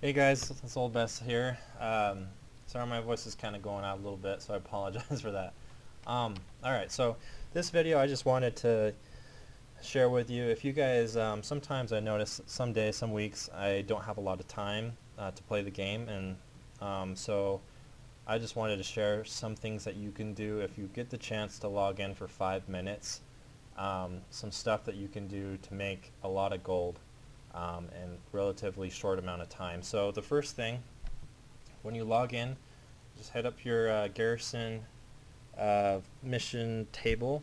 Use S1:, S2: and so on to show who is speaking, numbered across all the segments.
S1: Hey guys, it's Old Best here. Sorry my voice is kind of going out a little bit, so I apologize for that. Alright, so this video I just wanted to share with you. If you guys, sometimes I notice some days, some weeks, I don't have a lot of time to play the game, and so I just wanted to share some things that you can do if you get the chance to log in for 5 minutes. Some stuff that you can do to make a lot of gold in relatively short amount of time. So the first thing, when you log in, just head up your Garrison mission table,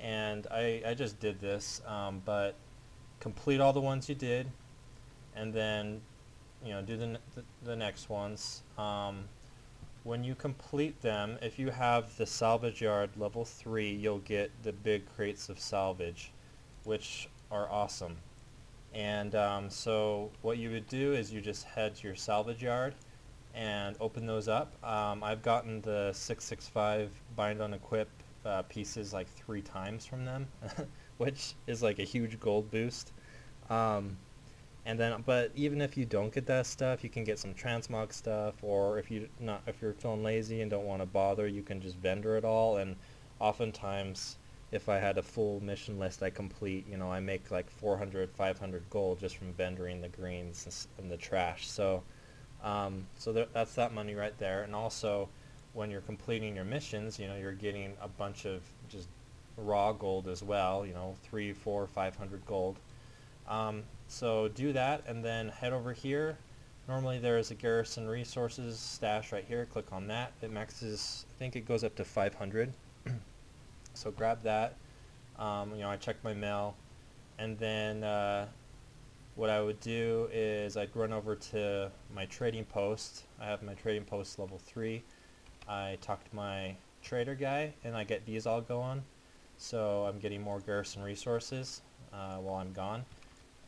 S1: and I just did this, but complete all the ones you did, and then do the next ones. When you complete them, if you have the salvage yard level 3, you'll get the big crates of salvage, which are awesome. And so what you would do is you just head to your salvage yard and open those up. I've gotten the 665 bind on equip pieces like 3 times from them, which is like a huge gold boost. And then, but even if you don't get that stuff, you can get some transmog stuff, or if you're feeling lazy and don't want to bother, you can just vendor it all. And oftentimes, if I had a full mission list I complete, I make like 400, 500 gold just from vendoring the greens and the trash. So, that's that money right there. And also, when you're completing your missions, you're getting a bunch of just raw gold as well. 3, 4, 500 gold. So do that, and then head over here. Normally there is a Garrison resources stash right here. Click on that. It maxes, I think it goes up to 500. So grab that. I check my mail, and then what I would do is I'd run over to my trading post. I have my trading post level 3. I talk to my trader guy, and I get these all going. So I'm getting more Garrison resources while I'm gone.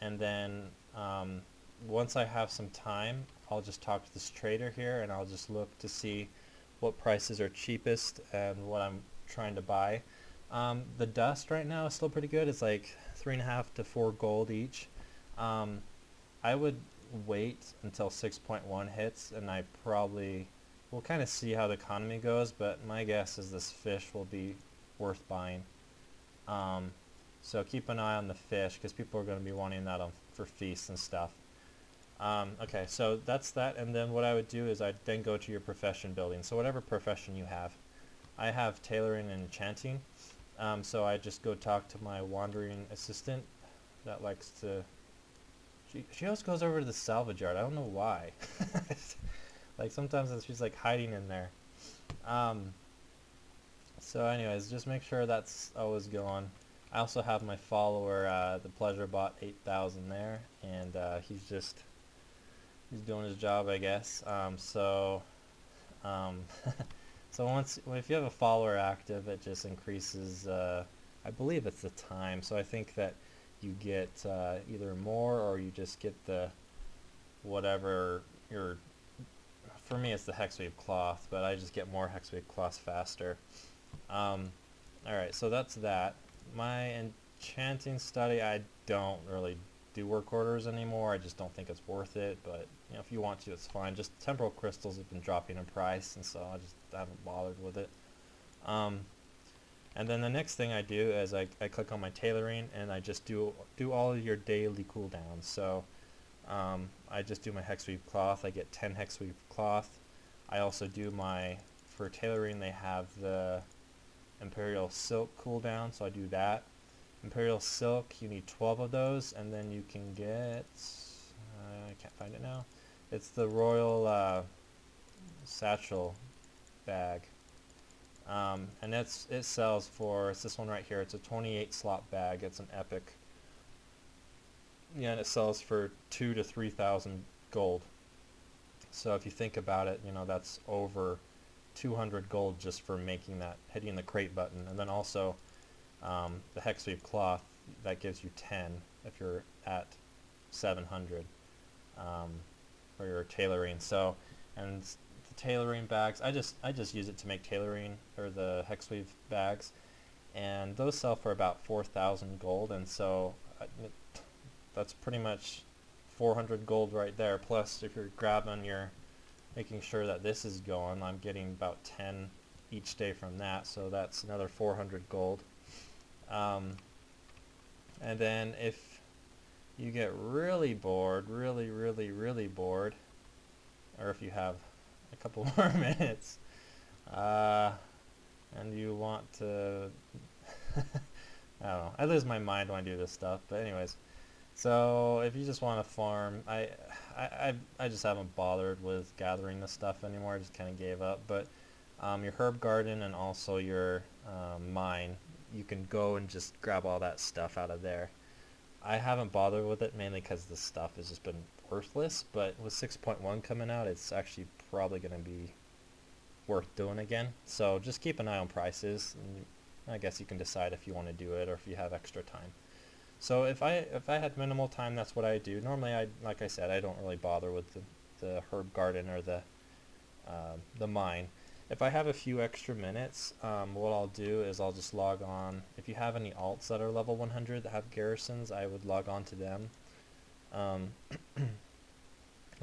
S1: And then once I have some time, I'll just talk to this trader here, and I'll just look to see what prices are cheapest and what I'm trying to buy. The dust right now is still pretty good. It's like 3.5 to 4 gold each. I would wait until 6.1 hits, and we'll kind of see how the economy goes, but my guess is this fish will be worth buying. So keep an eye on the fish, because people are going to be wanting that for feasts and stuff. Okay, so that's that, and then what I would do is I'd then go to your profession building. So whatever profession you have. I have tailoring and enchanting, so I just go talk to my wandering assistant that likes to... She always goes over to the salvage yard. I don't know why. Like sometimes she's like hiding in there. So anyways, just make sure that's always going. I also have my follower, the Pleasure Bot 8000 there, and he's doing his job, I guess. So if you have a follower active, it just increases, I believe it's the time. So I think that you get either more, or you just get the whatever for me it's the hexweave cloth, but I just get more hexweave cloth faster. Alright, so that's that. My enchanting study, I don't really do work orders anymore. I just don't think it's worth it, but if you want to, it's fine. Just temporal crystals have been dropping in price, and so I just haven't bothered with it. And then the next thing I do is I click on my tailoring, and I just do all of your daily cooldowns. So I just do my hexweave cloth. I get 10 hexweave cloth. I also do for tailoring, they have the Imperial Silk cooldown, so I do that. Imperial Silk, you need 12 of those, and then you can get, I can't find it now, it's the Royal Satchel bag. And it sells for, it's this one right here, it's a 28 slot bag, it's an epic. Yeah, and it sells for 2,000 to 3,000 gold. So if you think about it, that's over 200 gold just for making that, hitting the crate button. And then also the hexweave cloth, that gives you 10 if you're at 700 for your tailoring. So, and the tailoring bags, I just use it to make tailoring, or the hexweave bags, and those sell for about 4,000 gold, and so that's pretty much 400 gold right there. Plus, if you're grabbing your, making sure that this is going, I'm getting about 10 each day from that, so that's another 400 gold. And then if you get really bored, really bored, or if you have a couple more minutes, and you want to, I don't know, I lose my mind when I do this stuff, but anyways, so if you just want to farm, I just haven't bothered with gathering this stuff anymore. I just kind of gave up. But your herb garden and also your mine, you can go and just grab all that stuff out of there. I haven't bothered with it mainly because this stuff has just been worthless. But with 6.1 coming out, it's actually probably going to be worth doing again. So just keep an eye on prices. And I guess you can decide if you want to do it or if you have extra time. So if I had minimal time, that's what I do. Normally, like I said, I don't really bother with the herb garden or the mine. If I have a few extra minutes, what I'll do is I'll just log on. If you have any alts that are level 100 that have garrisons, I would log on to them. I'll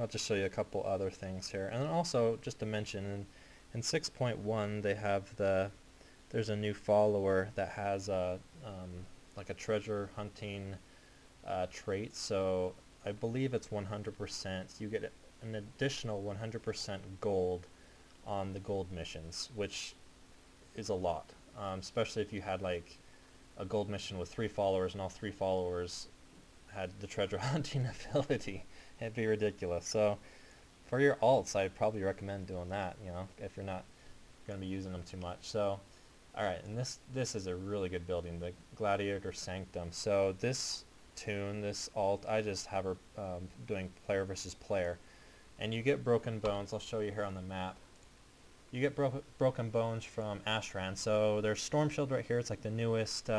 S1: just show you a couple other things here. And then also, just to mention, in 6.1, they have there's a new follower that has a like a treasure hunting trait, so I believe it's 100%. You get an additional 100% gold on the gold missions, which is a lot, especially if you had like a gold mission with 3 followers and all 3 followers had the treasure hunting ability. It'd be ridiculous. So for your alts, I'd probably recommend doing that, you know, if you're not going to be using them too much. So alright, and this is a really good building, the Gladiator Sanctum. So this tune, this alt, I just have her doing player versus player. And you get broken bones. I'll show you here on the map. You get broken bones from Ashran. So there's Storm Shield right here. It's like the newest,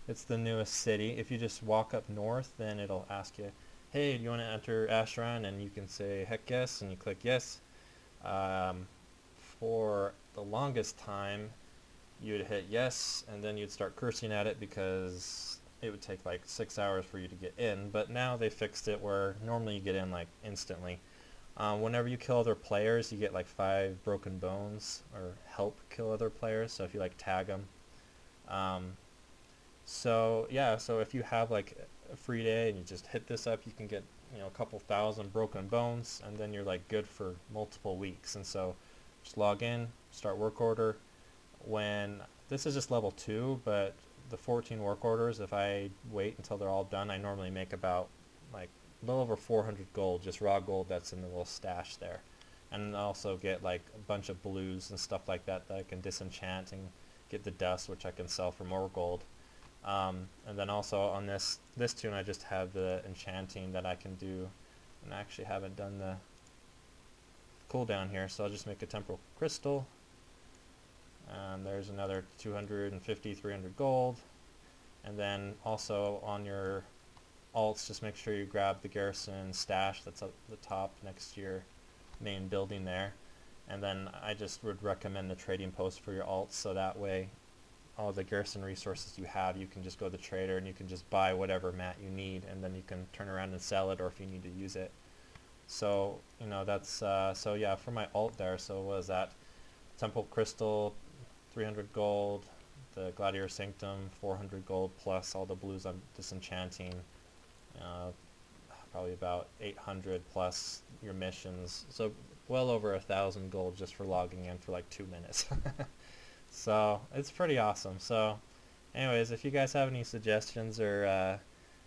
S1: it's the newest city. If you just walk up north, then it'll ask you, hey, do you want to enter Ashran? And you can say, heck yes, and you click yes. For the longest time, you'd hit yes, and then you'd start cursing at it because it would take like 6 hours for you to get in. But now they fixed it where normally you get in like instantly. Whenever you kill other players, you get like 5 broken bones, or help kill other players, so if you like tag them. So yeah, so if you have like a free day and you just hit this up, you can get, you know, a couple thousand broken bones, and then you're like good for multiple weeks. And so just log in, start work order. When this is just level 2, but the 14 work orders, if I wait until they're all done, I normally make about like a little over 400 gold, just raw gold that's in the little stash there. And also get like a bunch of blues and stuff like that that I can disenchant and get the dust, which I can sell for more gold. And then also on this tune, I just have the enchanting that I can do, and I actually haven't done the cooldown here, so I'll just make a temporal crystal, and there's another 250, 300 gold. And then also on your alts, just make sure you grab the garrison stash that's at the top next to your main building there. And then I just would recommend the trading post for your alts, so that way all the garrison resources you have, you can just go to the trader and you can just buy whatever mat you need, and then you can turn around and sell it, or if you need to use it. So, you know, that's, so yeah, for my alt there, so what is that? Temple Crystal, 300 gold, the Gladiator Sanctum, 400 gold, plus all the blues I'm disenchanting, probably about 800 plus your missions, so well over 1,000 gold just for logging in for like 2 minutes. So, it's pretty awesome. So, anyways, if you guys have any suggestions or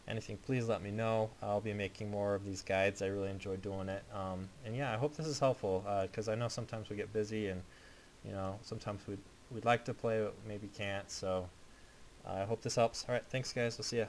S1: anything, please let me know. I'll be making more of these guides. I really enjoy doing it. And yeah, I hope this is helpful, because I know sometimes we get busy, and you know, sometimes we'd like to play but maybe can't. So I hope this helps. Alright, thanks guys, we'll see ya.